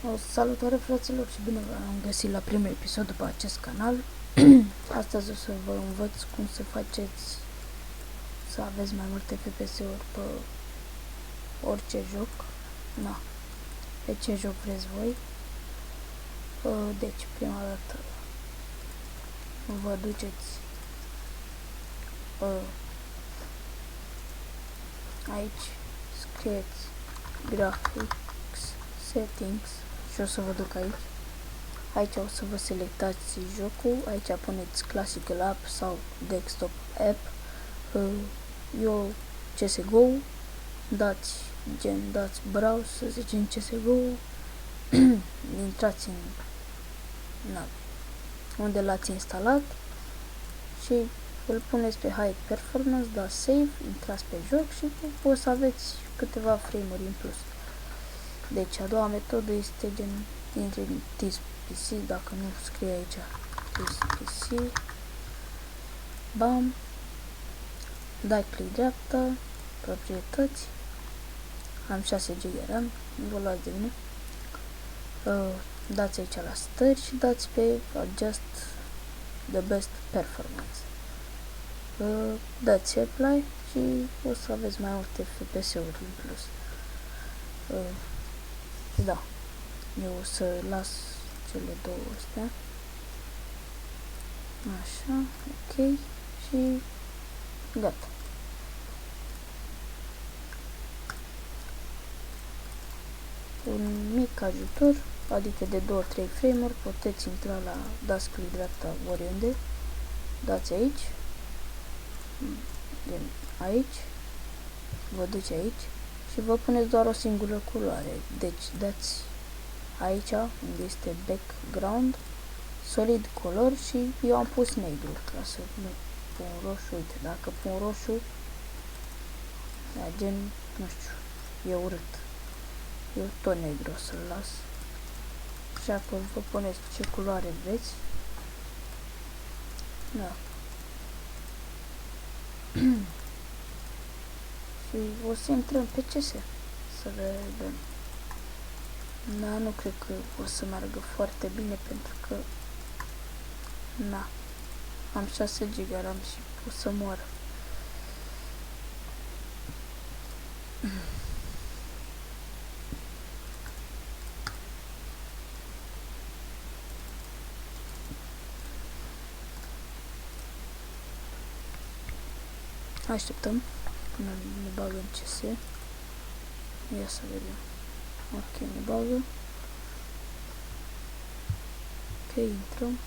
O salutare, fraților, și bine v-am găsit la primul episod după acest canal. Astăzi o să vă învăț cum să faceți să aveți mai multe FPS-uri pe orice joc. Pe ce joc vreți voi. Deci, prima dată vă duceți aici, scrieți Graphics Settings și o să vă duc aici. Aici o să vă selectați jocul, aici puneți Classical App sau Desktop App. Eu CSGO, dați Browse, să zicem CSGO, intrați unde l-ați instalat și îl puneți pe High Performance, dați Save, intrați pe joc și o să aveți câteva frame-uri în plus. Deci a doua metodă este dintre This PC, dacă nu scrie aici This PC, bam, dai click dreapta, proprietăți, am 6 GB RAM, nu vă luați de mine, dați aici la stări și dați pe Adjust the Best Performance, dați Apply și o să aveți mai multe FPS-uri în plus. Da, eu o să las cele două astea, așa, ok, și gata. Un mic ajutor, adică de 2-3 frame-uri, puteți intra la dați click dreapta oriunde, dați aici, aici, vă duceți aici și vă puneți doar o singură culoare. Deci dați aici unde este background, solid color și eu am pus negru ca să nu pun roșu. Uite, dacă pun roșu, gen, nu știu, e urât. Eu tot negru o să-l las. Și apoi vă puneți ce culoare vreți. Da. Și o să intrăm pe CS să vedem. Da, nu cred că o să meargă foarte bine pentru că am 6 GB RAM și o să moară. Așteptăm până ne bagă în CS. Ia să vedem. Ok, ne bagă. Ok, intrăm.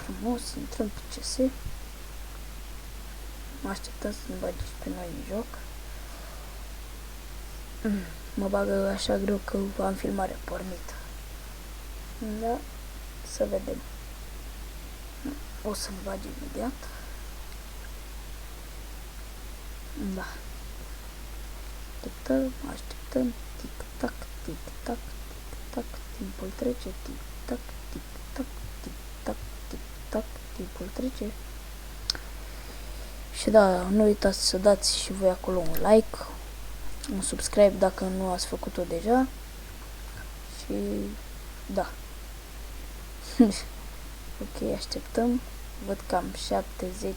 Frumos, intrăm pe CS. Mă așteptați să ne bagi pe noi în joc. Mă bagă așa greu că am filmarea pornită. Da, să vedem. O să ne bagi imediat. Da. Așteptăm, tic-tac, tic-tac, tic-tac, timpul trece, tic-tac, tic-tac, tic-tac, tic-tac, timpul trece. Și da, nu uitați să dați și voi acolo un like, un subscribe dacă nu ați făcut-o deja. Și da. Ok, așteptăm. Văd că am 70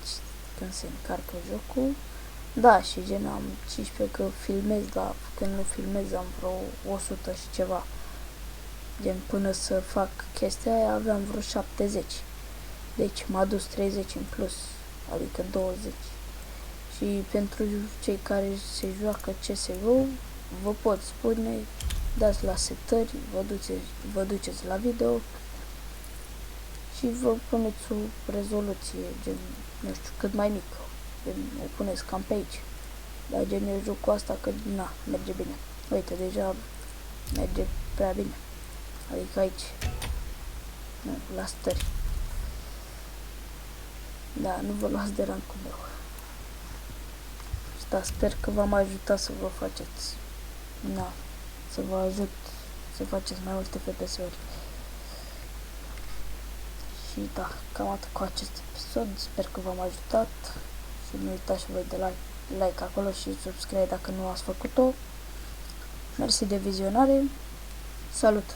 când se încarcă jocul. Da, și gen am 15 că filmez, dar când nu filmez am vreo 100 și ceva. Gen până să fac chestia aia aveam vreo 70. Deci m-a dus 30 în plus, adică 20. Și pentru cei care se joacă CSGO, vă pot spune, dați la setări, vă duceți la video și vă puneți o rezoluție, gen, nu știu, cât mai mică. O puneți cam pe aici. Dar gen eu joc cu asta că merge bine. Uite, deja merge prea bine. Adică aici. La stări. Da, nu vă luați de rancul meu. Și da, sper că v-am ajutat să vă faceți. Să vă ajut să faceți mai multe FPS-uri. Și da, cam atât cu acest episod. Sper că v-am ajutat. Și nu uitați și voi de like acolo și subscribe dacă nu ați făcut-o. Mersi de vizionare. Salut!